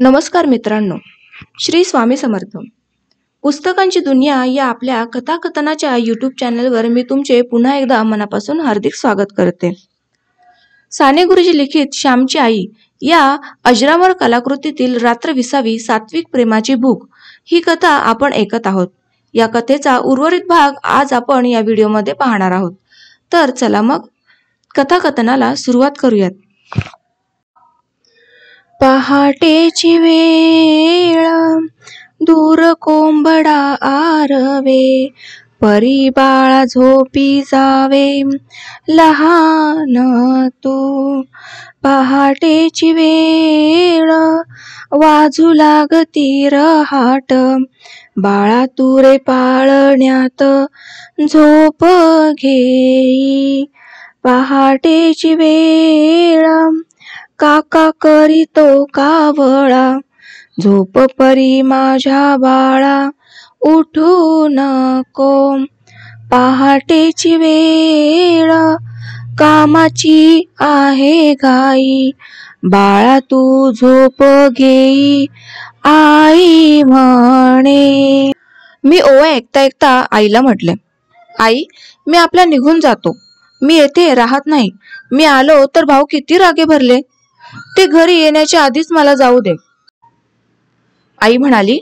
नमस्कार मित्रांनो, श्री स्वामी समर्थ. पुस्तकांची दुनिया या आपल्या कथाकथनाच्या यूट्यूब चॅनलवर मी तुमचे पुन्हा एकदा मनापासून हार्दिक स्वागत करते. साने गुरुजी लिखित श्यामची आई या अजरामर कलाकृतीतील रात्र विसावी सात्विक प्रेमाची भूक ही कथा आपण ऐकत आहोत. या कथेचा उर्वरित भाग आज आपण या व्हिडिओमध्ये पाहणार आहोत. तर चला मग कथाकथनाला सुरुवात करूयात. पहाटेची वेळ, दूर कोंबडा आरवे, परी बाळा झोपी जावे, लहान तो. पहाटेची वेळ, वाजू लागती रहाट, बाळा तू रे पाळण्यात झोप घेई. पहाटेची वेळ, काका करीतो कावळा, झोप परी माझ्या बाळा उठू नको. पहाटेची वेळ, कामाची आहे घाई, बाळा तू झोप घेई आई म्हणे. मी ओवा ऐकता ऐकता आईला म्हटले, आई मी आपल्या निघून जातो, मी येथे राहत नाही. मी आलो तर भाऊ किती रागे भरले, ते घरी येण्याच्या आधीच मला जाऊ दे. आई म्हणाली,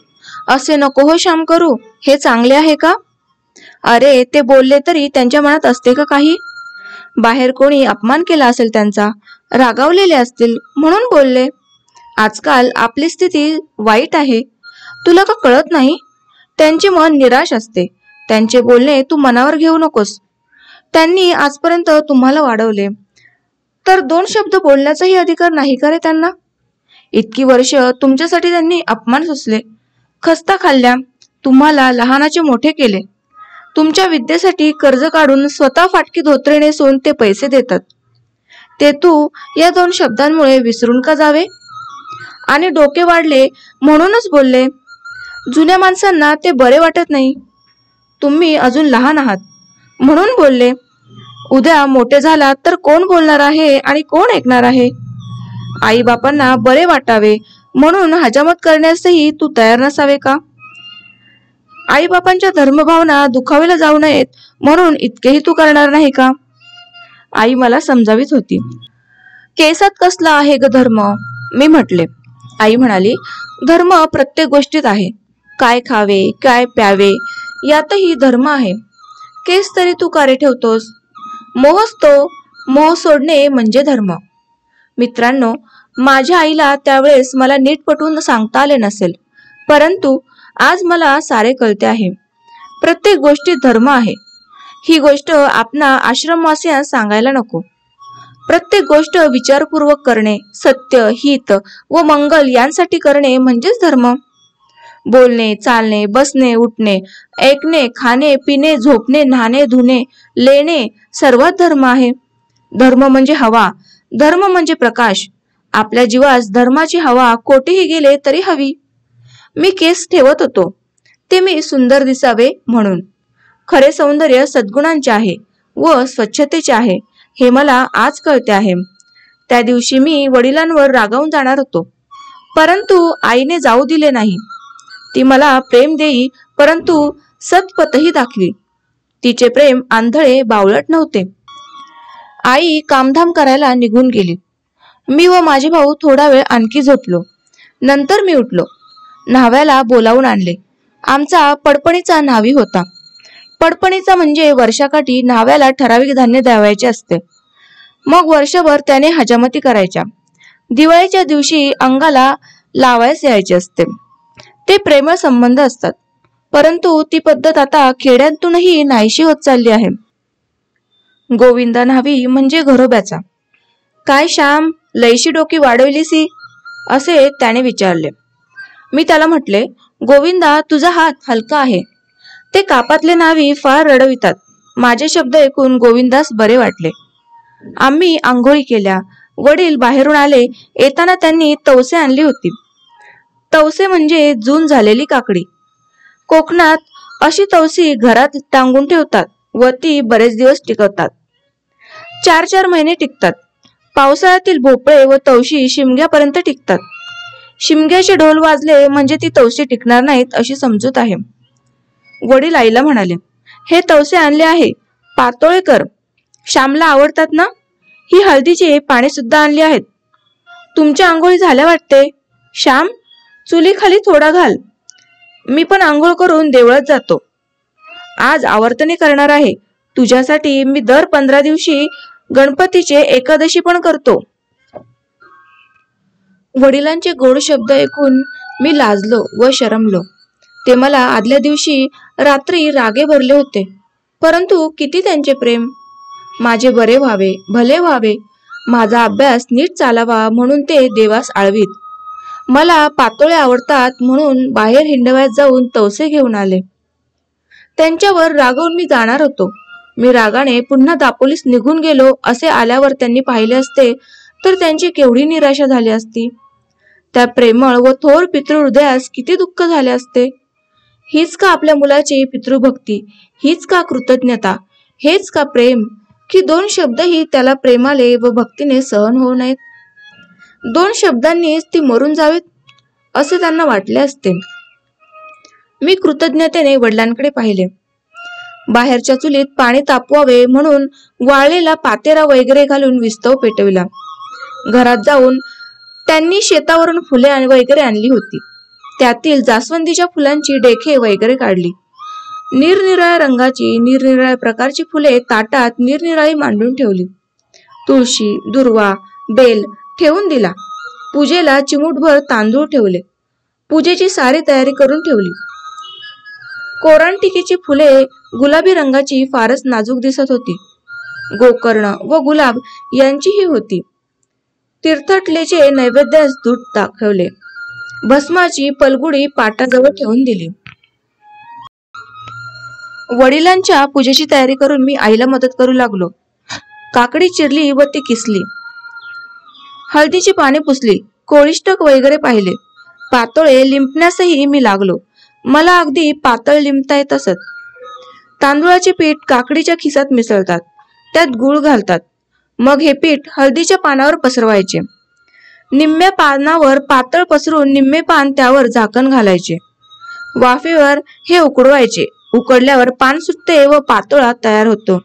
असे नको हो श्याम करू, हे चांगले आहे का? अरे ते बोलले तरी त्यांच्या मनात असते का काही? बाहेर कोणी अपमान केला असेल त्यांचा, रागावलेले असतील म्हणून बोलले. आजकाल आपली स्थिती वाईट आहे, तुला का कळत नाही? त्यांचे मन निराश असते, त्यांचे बोलणे तू मनावर घेऊ नकोस. त्यांनी आजपर्यंत तुम्हाला वाढवले, तर दोन शब्द बोलण्याचाही अधिकार नाही का रे त्यांना? इतकी वर्ष तुमच्यासाठी त्यांनी अपमान सोसले, खस्ता खाल्ल्या, तुम्हाला लहानाचे मोठे केले. तुमच्या विद्येसाठी कर्ज काढून स्वतः फाटकी धोतरे नेसून ते पैसे देतात. ते तू या दोन शब्दांमुळे विसरून का जावे? आणि डोके वाढले म्हणूनच बोलले. जुन्या माणसांना ते बरे वाटत नाही. तुम्ही अजून लहान आहात म्हणून बोलले. उद्या मोठे झालात तर कोण बोलणार आहे आणि कोण ऐकणार आहे? आई बापांना बरे वाटावे म्हणून हजामत करण्यासही तू तयार नसावे का? आई बापांच्या धर्मभावना दुखावल्या जाऊ नयेत म्हणून इतकेही तू करणार नाही का? आई मला समजावीत होती. केसात कसला आहे ग धर्म? मी म्हटले. आई म्हणाली, धर्म प्रत्येक गोष्टीत आहे. काय खावे, काय प्यावे यातही धर्म आहे. केस तरी तू का रे ठेवतोस? मोहच तो, मोह सोडणे म्हणजे धर्म. मित्रांनो, माझ्या आईला त्यावेळेस मला नीट पटवून सांगता आले नसेल, परंतु आज मला सारे कळते आहे. प्रत्येक गोष्टीत धर्म आहे. ही गोष्ट आपणा आश्रमवासियांस सांगायला नको. प्रत्येक गोष्ट विचारपूर्वक करणे, सत्य, हित व मंगल यांसाठी करणे म्हणजेच धर्म. बोलणे, चालणे, बसणे, उठणे, ऐकणे, खाणे, पिणे, झोपणे, न्हाणे, धुणे, लेणे सर्वात धर्म आहे. धर्म म्हणजे हवा, धर्म म्हणजे प्रकाश. आपल्या जीवास धर्माची हवा कोठेही गेले तरी हवी. मी केस ठेवत होतो, ते मी सुंदर दिसावे म्हणून. खरे सौंदर्य सद्गुणांचे आहे व स्वच्छतेचे आहे, हे मला आज कळते आहे. त्या दिवशी मी वडिलांवर रागावून जाणार होतो, परंतु आईने जाऊ दिले नाही. ती मला प्रेम देई, परंतु सत्पथही दाखवी. तिचे प्रेम आंधळे बावळट नव्हते. आई कामधाम करायला निघून गेली. मी व माझे भाऊ थोडा वेळ आणखी झोपलो. नंतर मी उठलो. न्हाव्याला बोलावून आणले. आमचा पडपणीचा न्हावी होता. पडपणीचा म्हणजे वर्षाकाठी न्हाव्याला ठराविक धान्य द्यावायचे असते. मग वर्षभर त्याने हजामती करायच्या. दिवाळीच्या दिवशी अंगाला लावायस यायचे असते. ते प्रेमळ संबंध असतात, परंतु ती पद्धत आता खेड्यांतूनही नाहीशी होत चालली आहे. गोविंदा न्हावी म्हणजे घरोब्याचा. काय श्याम, लयशी डोकी वाढवलीसी? असे त्याने विचारले. मी त्याला म्हटले, गोविंदा तुझा हात हलका आहे. ते कापातले न्हावी फार रडवितात. माझे शब्द ऐकून गोविंदास बरे वाटले. आम्ही आंघोळी केल्या. वडील बाहेरून आले. येताना त्यांनी तवसे आणली होती. तवसे म्हणजे जून झालेली काकडी. कोकणात अशी तवसी घरात टांगून ठेवतात व ती बरेच दिवस टिकवतात. 4-4 महिने टिकतात. पावसाळ्यातील भोपळे व तवशी शिमग्यापर्यंत टिकतात. शिमग्याचे ढोल वाजले म्हणजे ती तवसे टिकणार नाहीत अशी समजूत आहे. वडील आईला म्हणाले, हे तवसे आणले आहे, पातोळे कर. श्यामला आवडतात ना? ही हळदीची पाने सुद्धा आणली आहेत. तुमच्या आंघोळी झाल्या वाटते. श्याम, चुलीखाली थोडा घाल. मी पण आंघोळ करून देवळात जातो. आज आवर्तने करणार आहे. तुझ्यासाठी मी दर 15 दिवशी गणपतीचे एकादशी पण करतो. वडिलांचे गोड शब्द ऐकून मी लाजलो व शरमलो. ते मला आदल्या दिवशी रात्री रागे भरले होते, परंतु किती त्यांचे प्रेम. माझे बरे व्हावे, भले व्हावे, माझा अभ्यास नीट चालावा म्हणून ते देवास आळवीत. मला पातोळे आवडतात म्हणून बाहेर हिंडव्यात जाऊन तवसे घेऊन आले. त्यांच्यावर रागावून मी जाणार होतो. मी रागाने पुन्हा दापोलीस निघून गेलो असे आल्यावर त्यांनी पाहिले असते तर त्यांची केवढी निराशा झाली असती. त्या प्रेमळ व थोर पितृहृदयास किती दुःख झाले असते. हीच का आपल्या मुलाची पितृभक्ती, हीच का कृतज्ञता, हेच का प्रेम, की 2 शब्दही त्याला प्रेमाले व भक्तीने सहन होऊ नयेत. 2 शब्दांनीच ती मरून जावीत असे त्यांना वाटले असते. मी कृतज्ञतेने वडिलांकडे पाहिले. बाहेरच्या चुलीत पाणी तापवावे म्हणून वाळलेला पातेरा वगैरे घालून विस्तव पेटविला. घरात जाऊन त्यांनी शेतावरून फुले वगैरे आणली होती. त्यातील जास्वंदीच्या फुलांची डेखे वगैरे काढली. निरनिराळ्या रंगाची, निरनिराळ्या प्रकारची फुले ताटात निरनिराळी मांडून ठेवली. तुळशी, दुर्वा, बेल ठेवून दिला. पूजेला चिमूटभर तांदूळ ठेवले. पूजेची सारी तयारी करून ठेवली. कोरांटिकीची फुले गुलाबी रंगाची फारच नाजूक दिसत होती. गोकर्ण व गुलाब यांचीही होती. तीर्थटलेचे नैवेद्यास दूध दाखवले. भस्माची पलगुडी पाटाजवळ ठेवून दिली. वडिलांच्या पूजेची तयारी करून मी आईला मदत करू लागलो. काकडी चिरली व ती किसली. हळदीची पाने पुसली. कोळिष्टक वगैरे पाहिले. पातोळे लिंपण्यासही मी लागलो. मला अगदी पातळ लिंपता येत असत. तांदूळाचे पीठ काकडीच्या खिसात मिसळतात, त्यात गूळ घालतात. मग हे पीठ हळदीच्या पानावर पसरवायचे. निम्म्या पानावर पातळ पसरून निम्मे पान त्यावर झाकण घालायचे. वाफेवर हे उकडवायचे. उकडल्यावर पान सुटते व पातोळा तयार होतो.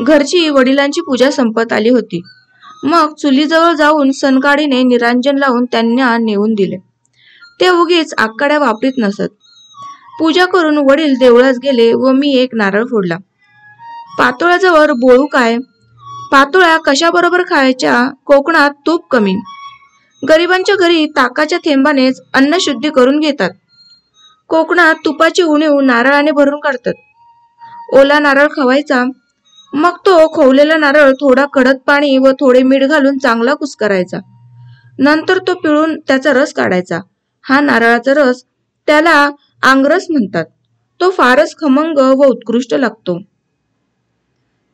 घरची वडिलांची पूजा संपत आली होती. मग चुलीजवळ जाऊन सनकाडीने निरांजन लावून त्यांना नेऊन दिले. ते उगीच आकाड्या वापरीत नसत. पूजा करून वडील देवळात गेले व मी एक नारळ फोडला. पातोळ्याजवळ बोळू काय? पातोळ्या कशाबरोबर खायच्या? कोकणात तूप कमी. गरिबांच्या घरी ताकाच्या थेंबानेच अन्न शुद्धी करून घेतात. कोकणात तुपाची उणीव नारळाने भरून काढतात. ओला नारळ खवायचा, मग तो खवलेला नारळ थोडा कडक पाणी व थोडे मीठ घालून चांगला कुस्करायचा. नंतर तो पिळून त्याचा रस काढायचा. हा नारळाचा रस, त्याला आंगरस म्हणतात. तो फारच खमंग व उत्कृष्ट लागतो.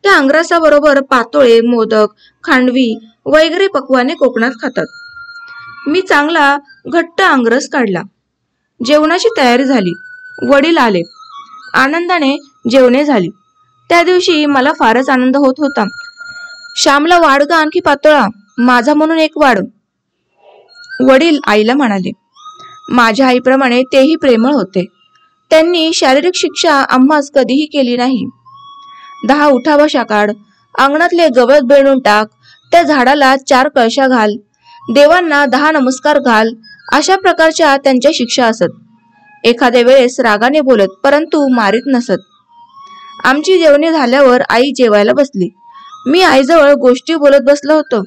त्या आंगरसाबरोबर पातोळे, मोदक, खांडवी वगैरे पक्वाने कोकणात खातात. मी चांगला घट्ट आंगरस काढला. जेवणाची तयारी झाली. वडील आले. आनंदाने जेवणे झाली. त्या दिवशी मला फारच आनंद होत होता. श्यामला वाढ ग आणखी पातोळा, माझा म्हणून एक वाढ. वडील आईला म्हणाले. माझ्या आईप्रमाणे तेही प्रेमळ होते. त्यांनी शारीरिक शिक्षा आम्हास कधीही केली नाही. 10 उठाबशा काढ, अंगणातले गवत बेणून टाक, त्या झाडाला 4 कळशा घाल, देवांना 10 नमस्कार घाल, अशा प्रकारच्या त्यांच्या शिक्षा असत. एखाद्या वेळेस रागाने बोलत, परंतु मारीत नसत. आमची जेवणे झाल्यावर आई जेवायला बसली. मी आईजवळ गोष्टी बोलत बसलो होतो.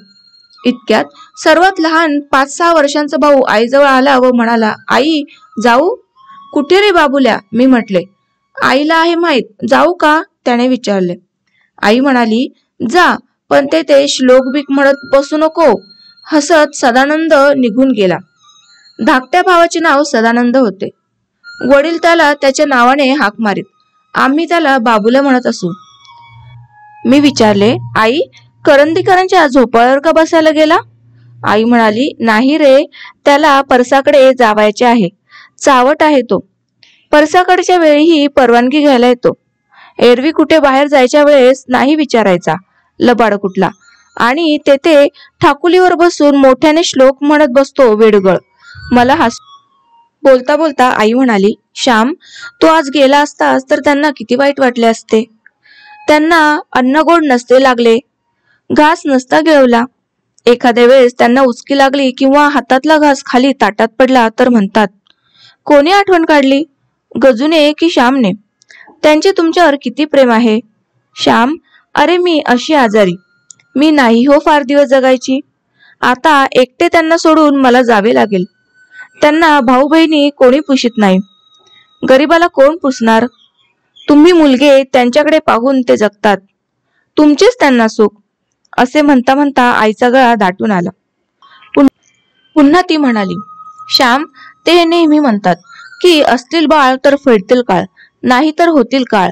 इतक्यात सर्वात लहान 5-6 वर्षांचा भाऊ आईजवळ आला व म्हणाला, आई जाऊ? कुठे रे बाबुल्या? मी म्हटले. आईला आहे माहीत, जाऊ का? त्याने विचारले. आई म्हणाली, जा, पण ते श्लोक बीक म्हणत बसू नको. हसत सदानंद निघून गेला. धाकट्या भावाचे नाव सदानंद होते. वडील त्याला त्याच्या नावाने हाक मारीत. आम्ही त्याला बाबूला म्हणत असू. मी विचारले, आई करंदीकरांच्या झोपाळ्यावर का बसायला गेला? आई म्हणाली, नाही रे, त्याला परसाकडे जावायचे आहे. चावट आहे तो. परसाकडच्या वेळीही परवानगी घ्यायला येतो. एरवी कुठे बाहेर जायच्या वेळेस नाही विचारायचा, लबाड कुठला. आणि तेथे ठाकुलीवर बसून मोठ्याने श्लोक म्हणत बसतो वेडगळ. मला बोलता बोलता आई म्हणाली, श्याम, तू आज गेला असतास तर त्यांना किती वाईट वाटले असते. त्यांना अन्न गोड नसते लागले, घास नसता गिळवला. एखाद्या वेळेस त्यांना उचकी लागली किंवा हातातला घास खाली ताटात पडला तर म्हणतात, कोणी आठवण काढली, गजूने की श्यामने. त्यांचे तुमच्यावर किती प्रेम आहे. श्याम, अरे मी अशी आजारी, मी नाही हो फार दिवस जगायची. आता एकटे त्यांना सोडून मला जावे लागेल. त्यांना भाऊ बहिणी कोणी पुशीत नाही. गरीबाला कोण पुसणार. तुम्ही मुलगे त्यांच्याकडे पाहून ते जगतात, तुमचेच त्यांना सुख. असे म्हणता म्हणता आईचा गळा दाटून आला. पुन्हा ती म्हणाली, श्याम, ते नेहमी म्हणतात की असतील बाळ तर फेडतील काळ, नाही तर होतील काळ.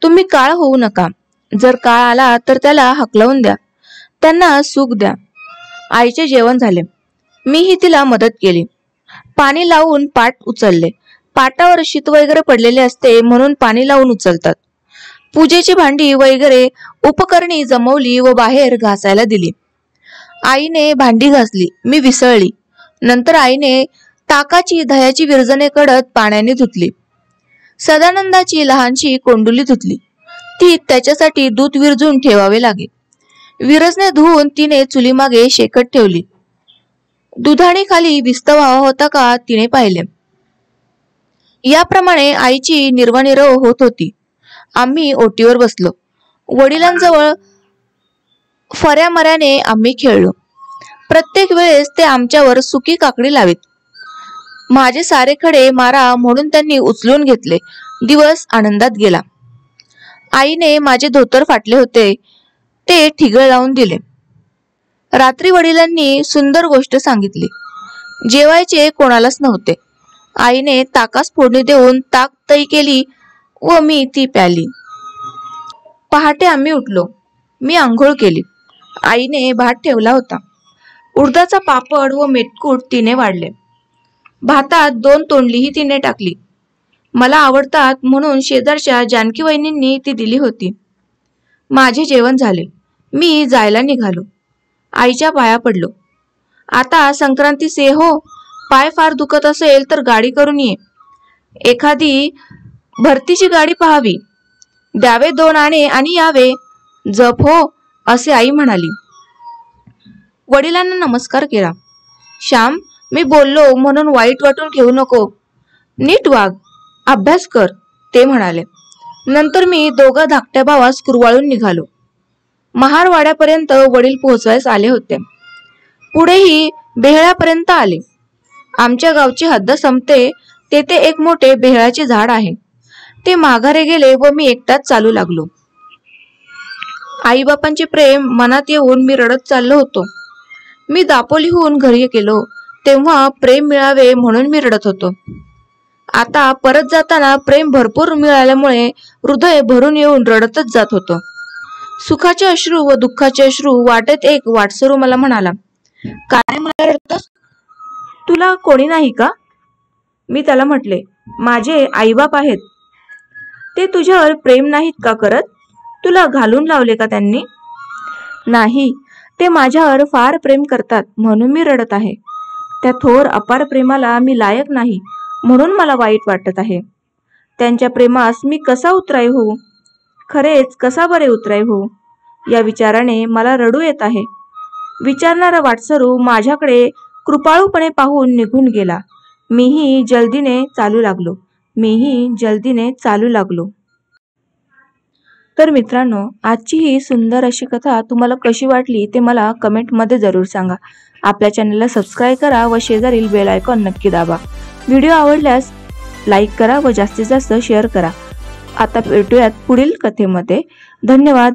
तुम्ही काळ होऊ नका. जर काळ आला तर त्याला हकलवून द्या, त्यांना सुख द्या. आईचे जेवण झाले. मीही तिला मदत केली. पाणी लावून पाट उचलले. पाटावर शीत वगैरे पडलेले असते म्हणून पाणी लावून उचलतात. पूजेची भांडी वगैरे उपकरणी जमवली व बाहेर घासायला दिली. आईने भांडी घासली, मी विसळली. नंतर आईने ताकाची दह्याची विरजणे कडत पाण्याने धुतली. सदानंदाची लहानशी कोंडुली धुतली. ती त्याच्यासाठी दूध विरजून ठेवावे लागे. विरजणे धुवून तिने चुलीमागे शेकट ठेवली. दुधाने खाली विस्त व्हावा होता का तिने पाहिले. याप्रमाणे आईची निर्वानिरव होत होती. आम्ही ओटीवर बसलो. वडिलांजवळ फऱ्यामऱ्याने आम्ही खेळलो. प्रत्येक वेळेस ते आमच्यावर सुकी काकडी लावीत. माझे सारे खडे मारा म्हणून त्यांनी उचलून घेतले. दिवस आनंदात गेला. आईने माझे धोतर फाटले होते ते ठिगळ लावून दिले. रात्री वडिलांनी सुंदर गोष्ट सांगितली. जेवायचे कोणालाच नव्हते. आईने ताकास फोडणी देऊन ताक तई केली व मी ती प्याली. पहाटे आम्ही उठलो. मी आंघोळ केली. आईने भात ठेवला होता. उडदाचा पापड व मेटकूट तिने वाढले. भातात 2 तोंडलीही तिने टाकली. मला आवडतात म्हणून शेजारच्या जानकी वहिनींनी ती दिली होती. माझे जेवण झाले. मी जायला निघालो. आईच्या पाया पडलो. आता संक्रांतीचे हो, पाय फार दुखत असेल तर गाडी करून ये. एखादी भरतीची गाडी पाहावी. द्यावे 2 आणे आणि यावे. जप हो, असे आई म्हणाली. वडिलांना नमस्कार केला. श्याम, मी बोललो म्हणून वाईट वाटून घेऊ नको. नीट वाग, अभ्यास कर, ते म्हणाले. नंतर मी दोघा धाकट्या भावास कुरवाळून निघालो. महारवाड्यापर्यंत वडील पोहोचवायस आले होते. पुढेही बेहळ्यापर्यंत आले. आमच्या गावची हद्द संपते तेथे एक मोठे बेहळाचे झाड आहे. ते माघारे गेले व मी एकटाच चालू लागलो. आईबापांचे प्रेम मनात येऊन मी रडत चाललो होतो. मी दापोलीहून घरी गेलो तेव्हा प्रेम मिळावे म्हणून मी रडत होतो. आता परत जाताना प्रेम भरपूर मिळाल्यामुळे हृदय भरून येऊन रडतच जात होतो. सुखाचे अश्रू व दुःखाचे अश्रू वाटेत एक वाटसरू मला म्हणाला, काय मला रडतोस, तुला कोणी नाही का? मी त्याला म्हटले, माझे आईबाप आहेत. ते तुझ्यावर प्रेम नाहीत का करत? तुला घालून लावले का त्यांनी? नाही, ते माझ्यावर फार प्रेम करतात म्हणून मी रडत आहे. त्या थोर अपार प्रेमाला मी लायक नाही म्हणून मला वाईट वाटत आहे. त्यांच्या प्रेमास मी कसा उतराई होऊ? खरेच कसा बरे उतराई होऊ? या विचाराने मला रडू येत आहे. विचारणारा वाटसरू माझ्याकडे कृपाळूपणे पाहून निघून गेला. मीही जल्दीने चालू लागलो. तर मित्रांनो, आजची ही सुंदर अशी कथा तुम्हाला कशी वाटली ते मला कमेंटमध्ये जरूर सांगा. आपल्या चॅनलला सबस्क्राईब करा व शेजारील बेल आयकॉन नक्की दाबा. व्हिडिओ आवडल्यास लाईक करा व जास्तीत जास्त शेअर करा. आता भेटूयात पुढील कथेमध्ये. धन्यवाद.